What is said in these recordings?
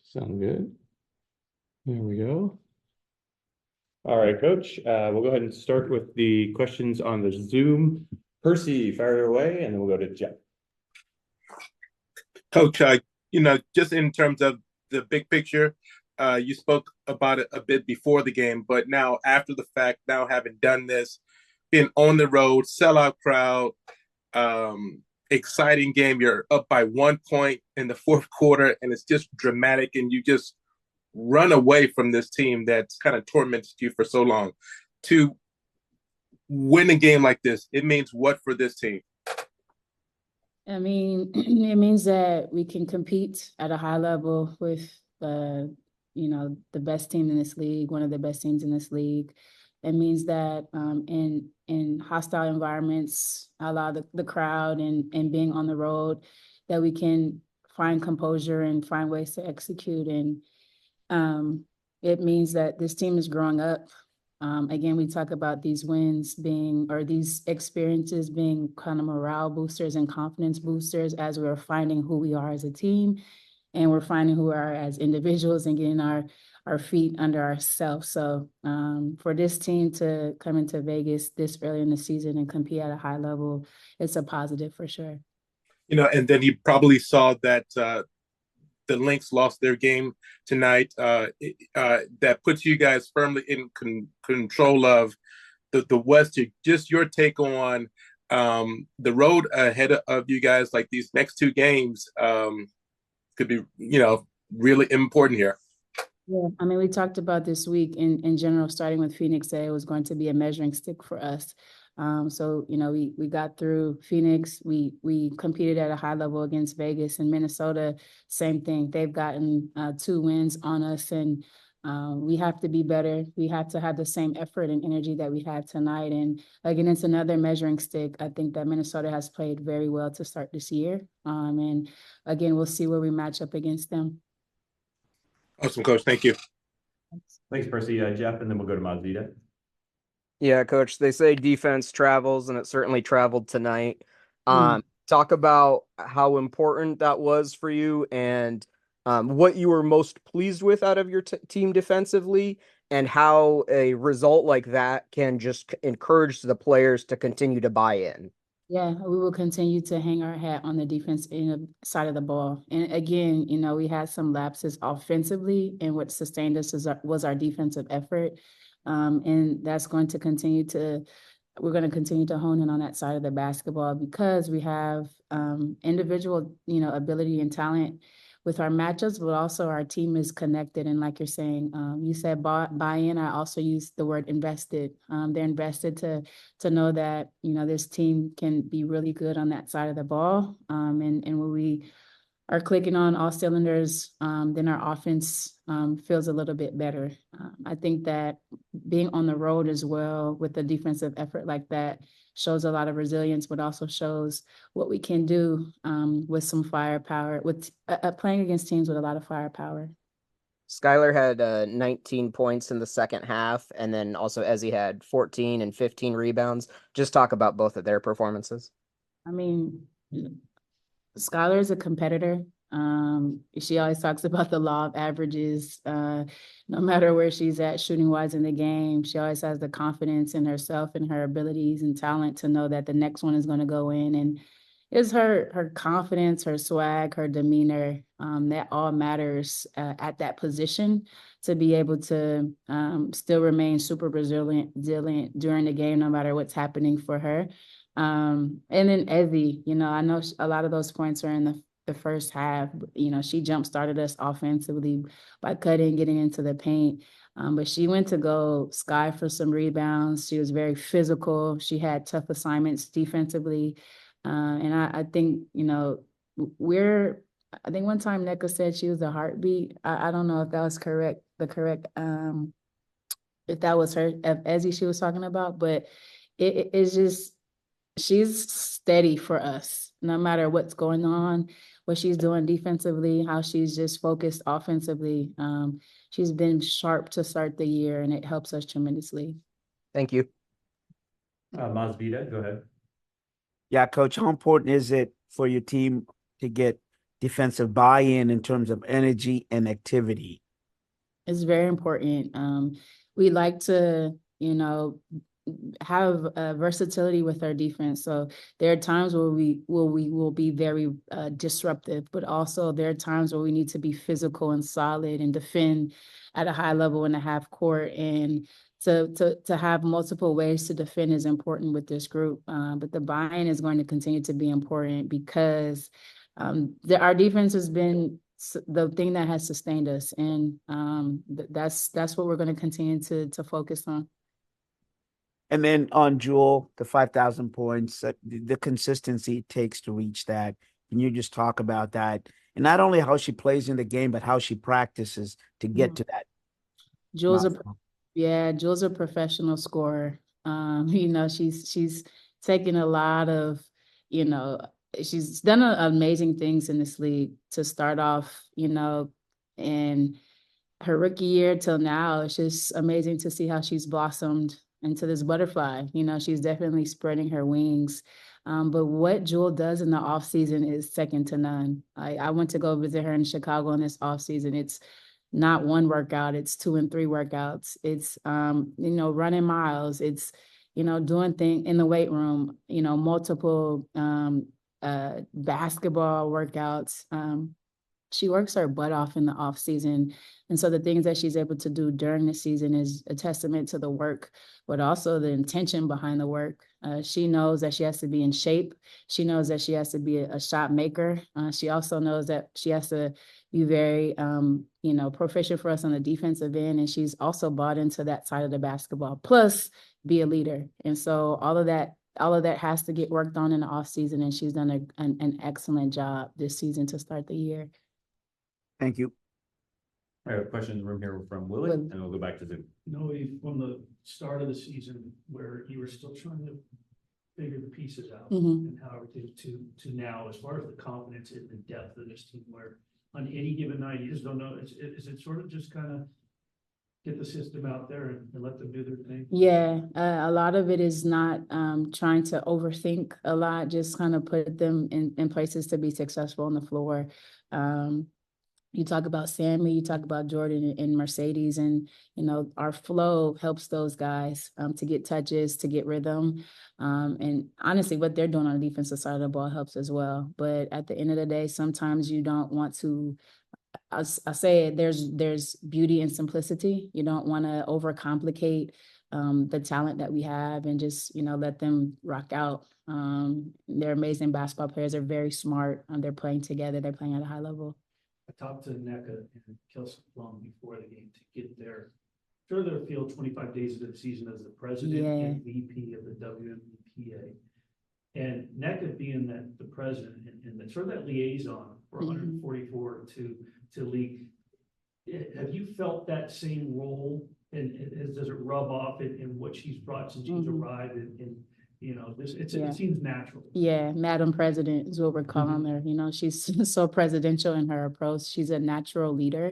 Sound good. There we go. All right, Coach. We'll go ahead and start with the questions on the Zoom. Percy, fire away, and then we'll go to Jeff. Coach, just in terms of the big picture, you spoke about it a bit before the game, but now after the fact, now having done this, being on the road, sellout crowd, exciting game. You're up by 1 point in the fourth quarter, and it's just dramatic, and you just run away from this team that's kind of tormented you for so long. To win a game like this, it means what for this team? I mean, it means that we can compete at a high level with the best team in this league, one of the best teams in this league. It means that in hostile environments, allow the crowd and being on the road, that we can find composure and find ways to execute. And it means that this team is growing up. Again, we talk about these wins or these experiences being kind of morale boosters and confidence boosters as we're finding who we are as a team, and we're finding who we are as individuals and getting our feet under ourselves. So for this team to come into Vegas this early in the season and compete at a high level, it's a positive for sure. And then you probably saw that the Lynx lost their game tonight. That puts you guys firmly in control of the West. Just your take on the road ahead of you guys, like these next two games could be, really important here. Yeah, I mean, we talked about this week in general, starting with Phoenix, that it was going to be a measuring stick for us. So, we got through Phoenix. We competed at a high level against Vegas and Minnesota. Same thing. They've gotten 2 wins on us, and we have to be better. We have to have the same effort and energy that we had tonight. And again, it's another measuring stick. I think that Minnesota has played very well to start this year. And again, we'll see where we match up against them. Awesome, Coach. Thank you. Thanks, Percy. Jeff, and then we'll go to Mazvita. Yeah, Coach, they say defense travels, and it certainly traveled tonight. Talk about how important that was for you and what you were most pleased with out of your team defensively, and how a result like that can just encourage the players to continue to buy in. Yeah, we will continue to hang our hat on the defense side of the ball. And again, we had some lapses offensively, and what sustained us was our defensive effort. And that's going to we're going to continue to hone in on that side of the basketball, because we have individual, ability and talent with our matchups, but also our team is connected. And like you're saying, you said buy-in. I also used the word invested. They're invested to know that, this team can be really good on that side of the ball. And when we are clicking on all cylinders, then our offense feels a little bit better. I think that being on the road as well with a defensive effort like that shows a lot of resilience, but also shows what we can do with some firepower, with playing against teams with a lot of firepower. Skylar had 19 points in the second half, and then also Ezzy had 14 and 15 rebounds. Just talk about both of their performances. I mean, Skylar is a competitor. She always talks about the law of averages. No matter where she's at shooting wise in the game, she always has the confidence in herself and her abilities and talent to know that the next one is going to go in. And it's her confidence, her swag, her demeanor, that all matters at that position, to be able to still remain super resilient during the game, no matter what's happening for her. And then Ezzy, I know a lot of those points are in the first half. She jump-started us offensively by getting into the paint. But she went to go sky for some rebounds. She was very physical. She had tough assignments defensively. And I think, I think one time NECA said she was a heartbeat. I don't know if that was correct, if that was her, if Ezzy she was talking about, but it's just, she's steady for us, no matter what's going on, what she's doing defensively, how she's just focused offensively. She's been sharp to start the year, and it helps us tremendously. Thank you. Mazvita, go ahead. Yeah, Coach, how important is it for your team to get defensive buy-in in terms of energy and activity? It's very important. We like to, have versatility with our defense. So there are times where we will be very disruptive, but also there are times where we need to be physical and solid and defend at a high level in the half court. And to have multiple ways to defend is important with this group. But the buy-in is going to continue to be important because our defense has been the thing that has sustained us, and that's what we're going to continue to focus on. And then on Jewel, the 5,000 points, the consistency it takes to reach that. Can you just talk about that? And not only how she plays in the game, but how she practices to get to that. Jewel's Jewel's a professional scorer. She's taken a lot of, she's done amazing things in this league to start off, and her rookie year till now. It's just amazing to see how she's blossomed into this butterfly. She's definitely spreading her wings. But what Jewel does in the off season is second to none. I went to go visit her in Chicago in this off season. It's not one workout, it's 2 and 3 workouts. It's running miles. It's doing things in the weight room, multiple basketball workouts. She works her butt off in the off season. And so the things that she's able to do during the season is a testament to the work, but also the intention behind the work. She knows that she has to be in shape. She knows that she has to be a shot maker. She also knows that she has to be very, proficient for us on the defensive end. And she's also bought into that side of the basketball, plus be a leader. And so all of that has to get worked on in the off season. And she's done an excellent job this season to start the year. Thank you. All right, questions in the room here from Willie, and we'll go back to Zoom. Noelle, from the start of the season where you were still trying to figure the pieces out and how everything to now, as far as the confidence and the depth of this team, where on any given night you just don't know, is it sort of just kind of get the system out there and let them do their thing? Yeah, a lot of it is not trying to overthink a lot, just kind of put them in places to be successful on the floor. You talk about Sammy, you talk about Jordan and Mercedes, and our flow helps those guys to get touches, to get rhythm, and honestly, what they're doing on the defensive side of the ball helps as well. But at the end of the day, sometimes you don't want to. I say it, there's beauty in simplicity. You don't want to overcomplicate the talent that we have and just let them rock out. They're amazing basketball players. They're very smart. They're playing together. They're playing at a high level. I talked to NECA and Kelsey Plum before the game to get their further field 25 days into the season as the president and VP of the WNBA. And NECA being the president and the sort of that liaison for 144 to league. Have you felt that same role, and does it rub off in what she's brought since she's arrived in it seems natural. Yeah, Madam President is what we're calling her. She's so presidential in her approach. She's a natural leader.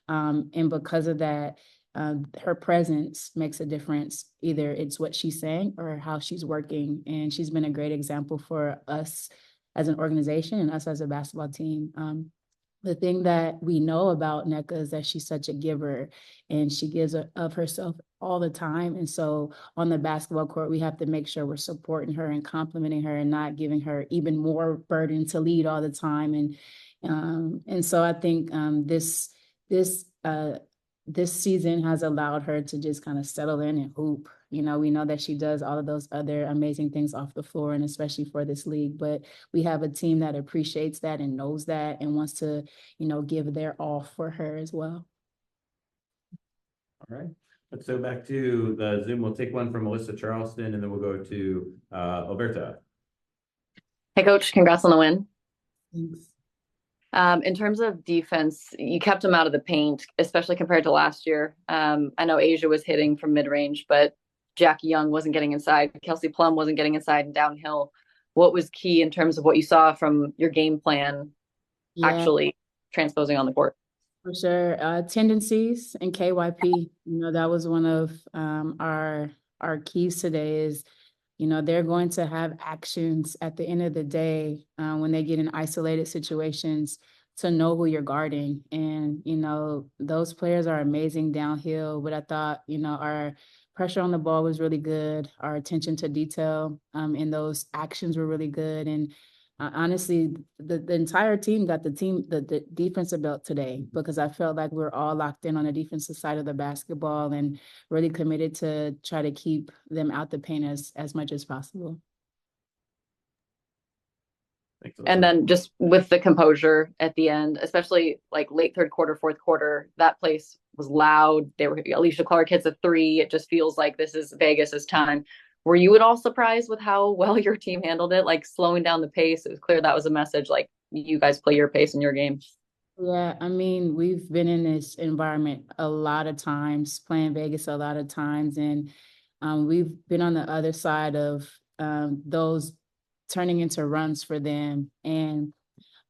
And because of that, her presence makes a difference. Either it's what she's saying or how she's working. And she's been a great example for us as an organization and us as a basketball team. The thing that we know about NECA is that she's such a giver and she gives of herself all the time. And so on the basketball court, we have to make sure we're supporting her and complimenting her and not giving her even more burden to lead all the time. And so I think this season has allowed her to just kind of settle in and hoop. We know that she does all of those other amazing things off the floor, and especially for this league, but we have a team that appreciates that and knows that and wants to, give their all for her as well. All right, let's go back to the Zoom. We'll take one from Melissa Charleston, and then we'll go to Alberta. Hey, Coach, congrats on the win. Thanks. In terms of defense, you kept them out of the paint, especially compared to last year. I know Asia was hitting from mid-range, but Jackie Young wasn't getting inside. Kelsey Plum wasn't getting inside and downhill. What was key in terms of what you saw from your game plan actually transposing on the court? For sure. Tendencies and KYP, that was one of our keys today is, they're going to have actions at the end of the day when they get in isolated situations to know who you're guarding. And, you know, those players are amazing downhill, but I thought, you know, our pressure on the ball was really good. Our attention to detail in those actions were really good. And honestly, the entire team got the defensive belt today, because I felt like we were all locked in on the defensive side of the basketball and really committed to try to keep them out the paint as much as possible. And then just with the composure at the end, especially like late third quarter, fourth quarter, that place was loud. They were Alicia Clark hits a three. It just feels like this is Vegas's time. Were you at all surprised with how well your team handled it? Like slowing down the pace. It was clear that was a message. Like you guys play your pace in your game. Yeah, I mean, we've been in this environment a lot of times, playing Vegas a lot of times, and we've been on the other side of those turning into runs for them. And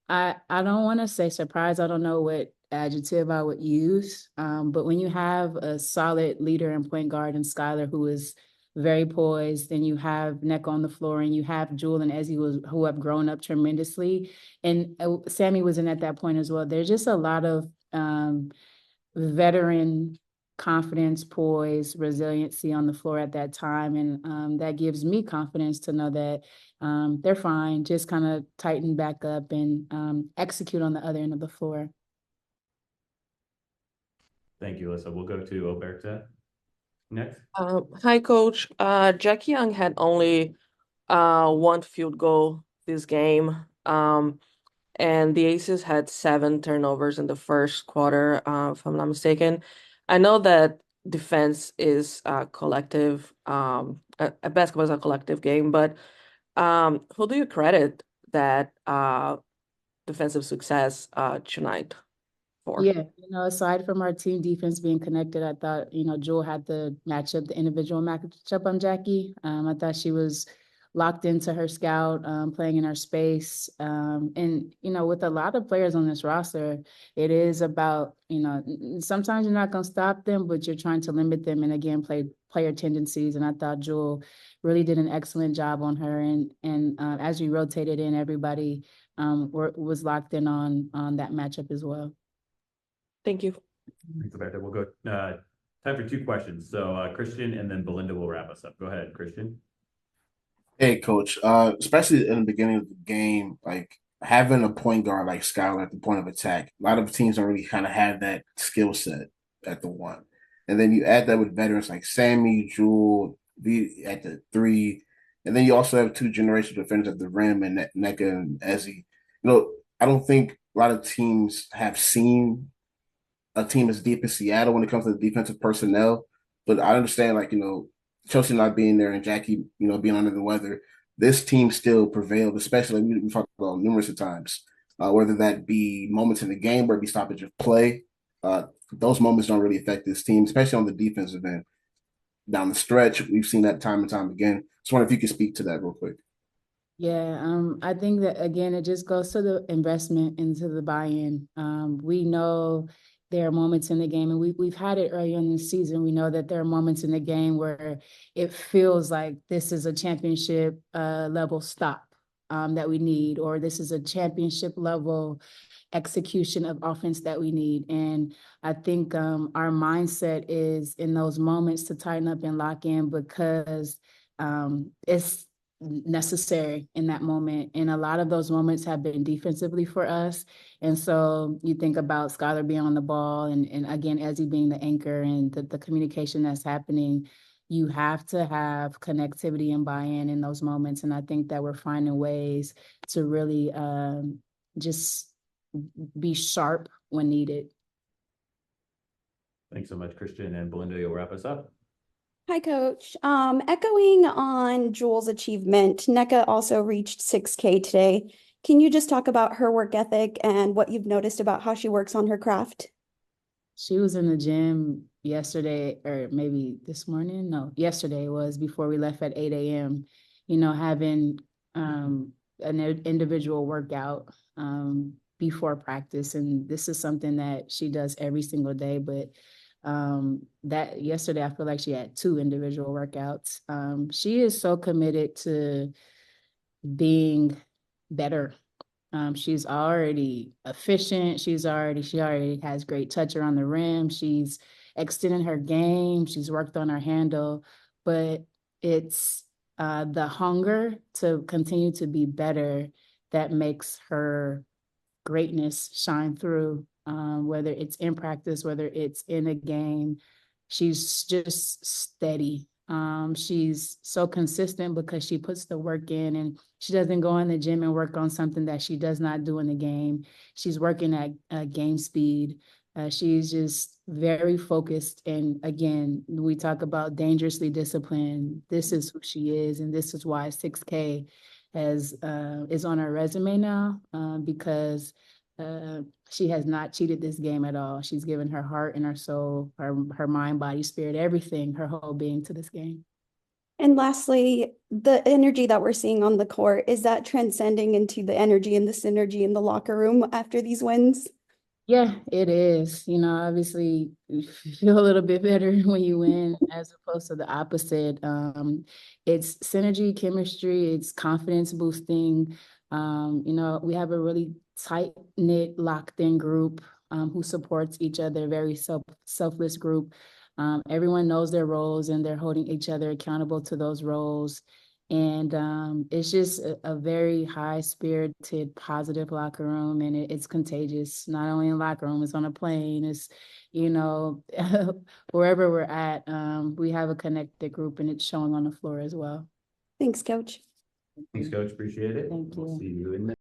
I don't want to say surprise. I don't know what adjective I would use. But when you have a solid leader and point guard in Skylar, who is very poised, and you have Neck on the floor, and you have Jewel and Ezzy who have grown up tremendously. And Sammy was in at that point as well. There's just a lot of veteran confidence, poise, resiliency on the floor at that time. And that gives me confidence to know that they're fine. Just kind of tighten back up and execute on the other end of the floor. Thank you, Alyssa. We'll go to Oberta next. Hi, Coach. Jackie Young had only one field goal this game. And the Aces had 7 turnovers in the first quarter, if I'm not mistaken. I know that defense is collective. Basketball is a collective game, but who do you credit that defensive success tonight for? Yeah, you know, aside from our team defense being connected, I thought, you know, Jewel had the individual matchup on Jackie. I thought she was locked into her scout, playing in her space. And, you know, with a lot of players on this roster, it is about, you know, sometimes you're not going to stop them, but you're trying to limit them and, again, play player tendencies. And I thought Jewel really did an excellent job on her. And as we rotated in, everybody was locked in on that matchup as well. Thank you. Thanks, Roberta. We'll go time for 2 questions. So Christian, and then Belinda will wrap us up. Go ahead, Christian. Hey, coach. Especially in the beginning of the game, like having a point guard like Skylar at the point of attack, a lot of teams don't really kind of have that skill set at the 1. And then you add that with veterans like Sammy, Jewel, at the 3. And then you also have 2 generational defenders at the rim and NECA and Ezzy. You know, I don't think a lot of teams have seen a team as deep as Seattle when it comes to the defensive personnel. But I understand, like, you know, Chelsea not being there and Jackie, you know, being under the weather, this team still prevailed, especially we talked about numerous of times, whether that be moments in the game or it be stoppage of play. Those moments don't really affect this team, especially on the defensive end. Down the stretch, we've seen that time and time again. Just wonder if you could speak to that real quick. Yeah, I think that, again, it just goes to the investment into the buy-in. We know there are moments in the game, and we've had it earlier in the season. We know that there are moments in the game where it feels like this is a championship level stop that we need, or this is a championship level execution of offense that we need. And I think our mindset is in those moments to tighten up and lock in, because it's necessary in that moment. And a lot of those moments have been defensively for us. And so you think about Skylar being on the ball and again, Ezzy being the anchor, and the communication that's happening. You have to have connectivity and buy-in in those moments. And I think that we're finding ways to really just be sharp when needed. Thanks so much, Christian. And Belinda, you'll wrap us up. Hi, Coach. Echoing on Jewel's achievement, NECA also reached 6K today. Can you just talk about her work ethic and what you've noticed about how she works on her craft? She was in the gym yesterday, or maybe this morning. No, yesterday was before we left at 8 a.m., you know, having an individual workout before practice. And this is something that she does every single day. But that yesterday, I feel like she had 2 individual workouts. She is so committed to being better She's already efficient. She already has great touch around the rim. She's extending her game. She's worked on her handle, but it's the hunger to continue to be better that makes her greatness shine through, whether it's in practice, whether it's in a game. She's just steady. She's so consistent because she puts the work in, and she doesn't go in the gym and work on something that she does not do in the game. She's working at game speed. She's just very focused. And again, we talk about dangerously disciplined. This is who she is, and this is why 6K is on her resume now, because she has not cheated this game at all. She's given her heart and her soul, her mind, body, spirit, everything, her whole being to this game. And lastly, the energy that we're seeing on the court, is that transcending into the energy and the synergy in the locker room after these wins? Yeah, it is. You know, obviously you feel a little bit better when you win as opposed to the opposite. It's synergy, chemistry, it's confidence boosting. You know, we have a really tight-knit, locked-in group who supports each other, very selfless group. Everyone knows their roles and they're holding each other accountable to those roles. And it's just a very high-spirited, positive locker room, and it's contagious. Not only in locker room, it's on a plane. It's, you know, wherever we're at, we have a connected group, and it's showing on the floor as well. Thanks, Coach. Thanks, Coach. Appreciate it. Thank We'll you. see you in the